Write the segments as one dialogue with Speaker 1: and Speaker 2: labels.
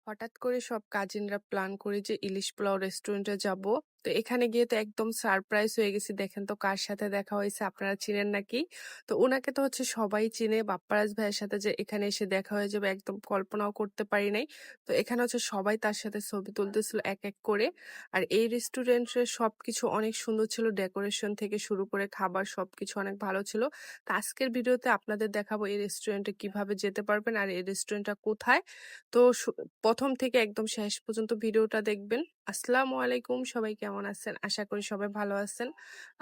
Speaker 1: হঠাৎ করে সব কাজিনরা প্ল্যান করি যে ইলিশ পোলাও রেস্টুরেন্টে যাব। তো এখানে গিয়ে তো একদম সারপ্রাইজ হয়ে গেছি। দেখেন তো কার সাথে দেখা হয়েছে, আপনারা চিনেন নাকি? তো উনাকে তো হচ্ছে সবাই চিনে। বাপ্পারাজ ভাইয়ের সাথে যে এখানে এসে দেখা হয়ে যাবে একদম কল্পনাও করতে পারি নাই। তো এখানে হচ্ছে সবাই তার সাথে ছবি তুলতেছিল এক এক করে। আর এই রেস্টুরেন্টের সবকিছু অনেক সুন্দর ছিল, ডেকোরেশন থেকে শুরু করে খাবার সবকিছু অনেক ভালো ছিল। তো আজকের ভিডিওতে আপনাদের দেখাবো এই রেস্টুরেন্টে কিভাবে যেতে পারবেন আর এই রেস্টুরেন্টটা কোথায়। তো ১ম থেকে একদম শেষ পর্যন্ত ভিডিওটা দেখবেন। আসসালামু আলাইকুম, সবাই কেমন আছেন? আশা করি সবাই ভালো আছেন।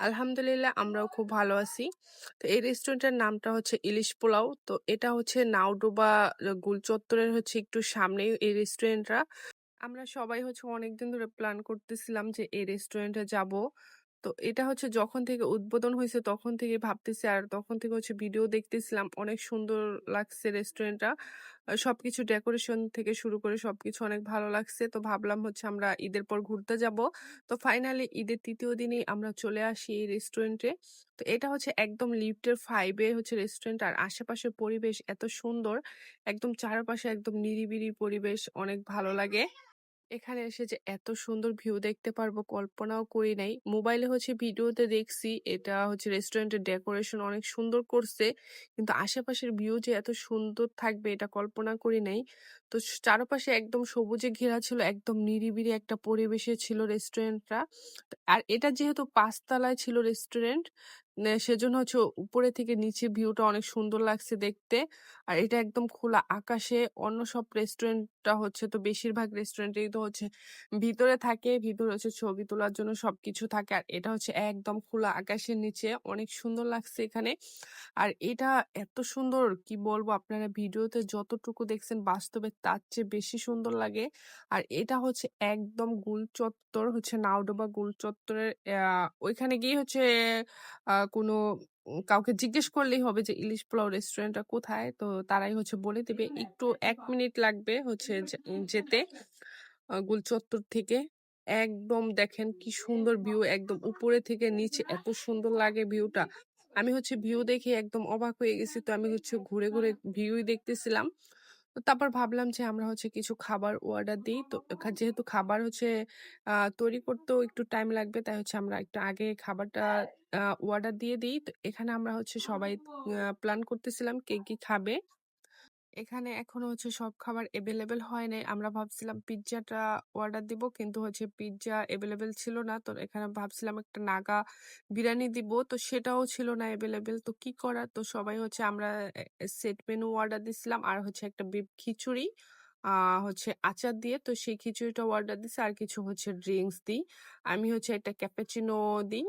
Speaker 1: আলহামদুলিল্লাহ আমরাও খুব ভালো আছি। তো এই রেস্টুরেন্টের নামটা হচ্ছে ইলিশ পোলাও। তো এটা হচ্ছে নাওডোবা গুল চত্বরের হচ্ছে একটু সামনেই এই রেস্টুরেন্টটা। আমরা সবাই হচ্ছে অনেকদিন ধরে প্ল্যান করতেছিলাম যে এই রেস্টুরেন্টে যাব। তো এটা হচ্ছে যখন থেকে উদ্বোধন হইছে তখন থেকে ভাবতেছি আর তখন থেকে হচ্ছে ভিডিও দেখতেছিলাম। অনেক সুন্দর লাগছে রেস্টুরেন্টটা। সবকিছু ডেকোরেশন থেকে শুরু করে সবকিছু অনেক ভালো লাগছে। তো ভাবলাম হচ্ছে আমরা ঈদের পর ঘুরতে যাব। তো ফাইনালি ঈদের ৩য় দিনেই আমরা চলে আসি এই রেস্টুরেন্টে। তো এটা হচ্ছে একদম লিফটের 5 এ হচ্ছে রেস্টুরেন্ট আর আশেপাশের পরিবেশ এত সুন্দর। একদম চারপাশে একদম নিরিবিলি পরিবেশ, অনেক ভালো লাগে। এখানে এসে যে এত সুন্দর ভিউ দেখতে পারবো কল্পনাও করি নাই। মোবাইলে হচ্ছে ভিডিওতে দেখছি এটা হচ্ছে রেস্টুরেন্টের ডেকোরেশন অনেক সুন্দর করছে। কিন্তু আশেপাশের ভিউ যে এত সুন্দর থাকবে এটা কল্পনা করি নাই। তো চারপাশে একদম সবুজে ঘেরা ছিল, একদম নিরিবিলি একটা পরিবেশে ছিল রেস্টুরেন্টটা। আর এটা যেহেতু ৫ তলায় ছিল রেস্টুরেন্ট, সেজন্য হচ্ছে উপরে থেকে নিচে ভিউটা অনেক সুন্দর লাগছে দেখতে। আর এটা একদম খোলা আকাশে। অন্য সব রেস্টুরেন্টটা হচ্ছে তো বেশিরভাগ রেস্টুরেন্টেই তো হচ্ছে ভিতরে থাকে, ভিতরে হচ্ছে ছবি তোলার জন্য সবকিছু থাকে। আর এটা হচ্ছে একদম খোলা আকাশের নিচে, অনেক সুন্দর লাগছে এখানে। আর এটা এত সুন্দর কি বলবো, আপনারা ভিডিওতে যতটুকু দেখছেন বাস্তবে তার চেয়ে বেশি সুন্দর লাগে। আর এটা হচ্ছে একদম গুল চত্বর, হচ্ছে নাওডোবা গুল চত্বরের ওইখানে গিয়ে হচ্ছে কোনো কাউকে জিজ্ঞেস করলেই হবে যে ইলিশ পোলাও রেস্টুরেন্টটা কোথায়? তো তারাই হচ্ছে বলে দিবে। একটু ১ মিনিট লাগবে হচ্ছে যেতে গুল চত্বর থেকে। একদম দেখেন কি সুন্দর ভিউ, একদম উপরে থেকে নিচে এত সুন্দর লাগে ভিউটা। আমি হচ্ছে ভিউ দেখে একদম অবাক হয়ে গেছি। তো আমি হচ্ছে ঘুরে, ঘুরে ভিউই দেখতেছিলাম। তো তারপর ভাবলাম যে আমরা হচ্ছে কিছু খাবার অর্ডার দেই। তো যেহেতু খাবার হচ্ছে তৈরি করতেও একটু টাইম লাগবে, তাই হচ্ছে আমরা একটু আগে খাবারটা অর্ডার দিয়ে দিই। তো এখানে আমরা হচ্ছে সবাই প্ল্যান করতেছিলাম কে কি খাবে। এখানে এখনো হচ্ছে সব খাবার এভেলেবেল হয় নাই। আমরা ভাবছিলাম পিজ্জাটা অর্ডার দিব, কিন্তু হচ্ছে পিজ্জা এভেলেবেল ছিল না। তো এখানে ভাবছিলাম একটা নাগা বিরিয়ানি দিব, তো সেটাও ছিল না এভেলেবেল। তো কি করার, তো সবাই হচ্ছে আমরা সেট মেনু অর্ডার দিছিলাম আর হচ্ছে একটা বিফ খিচুড়ি হচ্ছে আচার দিয়ে। তো সেই খিচুড়িটা অর্ডার দিছি আর কিছু হচ্ছে ড্রিঙ্কস দিই। আমি হচ্ছে একটা ক্যাপাচিনো দিই।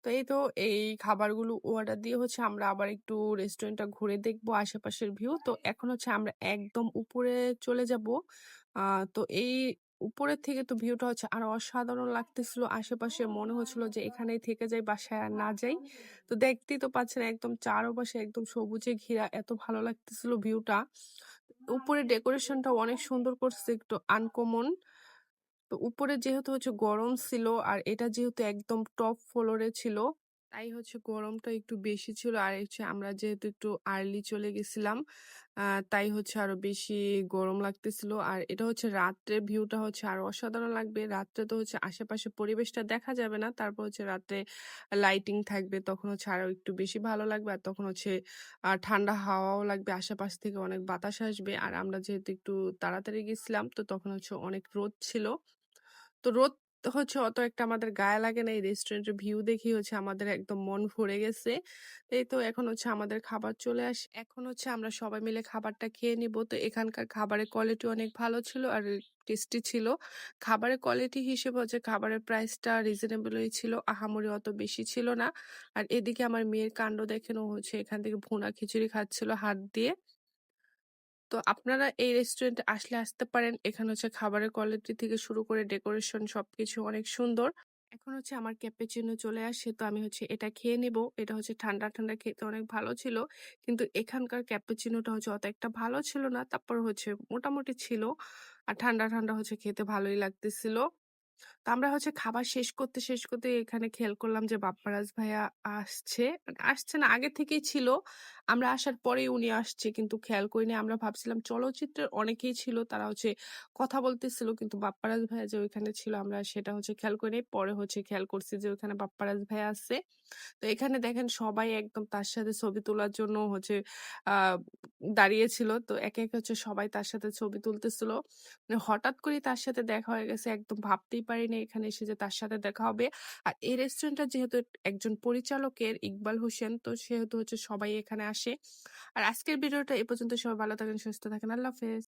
Speaker 1: তো এই তো এই খাবারগুলো অর্ডার দিয়ে হচ্ছে আমরা আবার একটু রেস্টুরেন্টটা ঘুরে দেখবো আশেপাশের ভিউ। তো এখন হচ্ছে আমরা একদম উপরে চলে যাব। তো এই উপরের থেকে তো ভিউটা হচ্ছে আরো অসাধারণ লাগতেছিল। আশেপাশে মনে হচ্ছিল যে এখানেই থেকে যাই, বাসায় আর না যাই। তো দেখতেই তো পাচ্ছেন একদম চারপাশে একদম সবুজে ঘেরা, এত ভালো লাগতেছিল ভিউটা। উপরে ডেকোরেশনটা অনেক সুন্দর করছে, একটু আনকমন। তো উপরে যেহেতু হচ্ছে গরম ছিল আর এটা যেহেতু একদম টপ ফ্লোরে ছিল, তাই হচ্ছে গরমটা একটু বেশি ছিল। আর হচ্ছে আমরা যেহেতু একটু আর্লি চলে গেছিলাম, তাই হচ্ছে আরো বেশি গরম লাগতেছিল। আর এটা হচ্ছে রাত্রের ভিউটা হচ্ছে আরো অসাধারণ লাগবে। রাত্রে তো হচ্ছে আশেপাশে পরিবেশটা দেখা যাবে না, তারপর হচ্ছে রাত্রে লাইটিং থাকবে, তখন হচ্ছে আরো একটু বেশি ভালো লাগবে। আর তখন হচ্ছে ঠান্ডা হাওয়াও লাগবে, আশেপাশ থেকে অনেক বাতাস আসবে। আর আমরা যেহেতু একটু তাড়াতাড়ি গেছিলাম, তো তখন হচ্ছে অনেক রোদ ছিল। তো রোদ হচ্ছে অত একটা আমাদের গায়ে লাগে না। এই রেস্টুরেন্টের ভিউ দেখেই হচ্ছে আমাদের একদম মন ভরে গেছে। এই তো এখন হচ্ছে আমাদের খাবার চলে আসে। এখন হচ্ছে আমরা সবাই মিলে খাবারটা খেয়ে নিবো। তো এখানকার খাবারের কোয়ালিটি অনেক ভালো ছিল আর টেস্টি ছিল। খাবারের কোয়ালিটি হিসেবে হচ্ছে খাবারের প্রাইসটা রিজনেবলই ছিল। আহামরি অত বেশি ছিল না। আর এদিকে আমার মেয়ের কাণ্ড দেখেন, ও হচ্ছে এখান থেকে ভুনা খিচুড়ি খাচ্ছিল হাত দিয়ে। তো আপনারা এই রেস্টুরেন্টে আসলে আসতে পারেন। এখানে হচ্ছে খাবারের কোয়ালিটি থেকে শুরু করে ডেকোরেশন সবকিছু অনেক সুন্দর। এখন হচ্ছে আমার ক্যাপুচিনো চলে আসে, তো আমি হচ্ছে এটা খেয়ে নিবো। এটা হচ্ছে ঠান্ডা, ঠান্ডা খেতে অনেক ভালো ছিল। কিন্তু এখানকার ক্যাপুচিনোটা হচ্ছে অত একটা ভালো ছিল না। তারপর হচ্ছে মোটামুটি ছিল। আর ঠান্ডা, ঠান্ডা হচ্ছে খেতে ভালোই লাগতেছিল। তো আমরা হচ্ছে খাবার শেষ করতে এখানে খেয়াল করলাম যে বাপ্পারাজ ভাইয়া আসছে। মানে আসছে না, আগে থেকেই ছিল। আমরা আসার পরেই উনি আসছে কিন্তু খেয়াল করিনি। আমরা ভাবছিলাম চলচ্চিত্রের অনেকেই ছিল। তারা হচ্ছে কথা বলতেছিল কিন্তু বাপ্পারাজ ভাইয়া যে ওইখানে ছিল আমরা সেটা হচ্ছে খেয়াল করিনি। পরে হচ্ছে খেয়াল করছি যে ওইখানে বাপ্পারাজ ভাইয়া আছে। তো এখানে দেখেন সবাই একদম তার সাথে ছবি তোলার জন্য হচ্ছে আ দাঁড়িয়েছিল। তো একে হচ্ছে সবাই তার সাথে ছবি তুলতেছিল। মানে হঠাৎ করেই তার সাথে দেখা হয়ে গেছে। একদম ভাবতেই পারিনি এখানে এসে যে তার সাথে দেখা হবে। আর এই রেস্টুরেন্টটা যেহেতু একজন পরিচালকের ইকবাল হোসেন, তো সেহেতু হচ্ছে সবাই এখানে আসে। আর আজকের ভিডিওটা এ পর্যন্ত। সবাই ভালো থাকেন, সুস্থ থাকেন। আল্লাহ হাফেজ।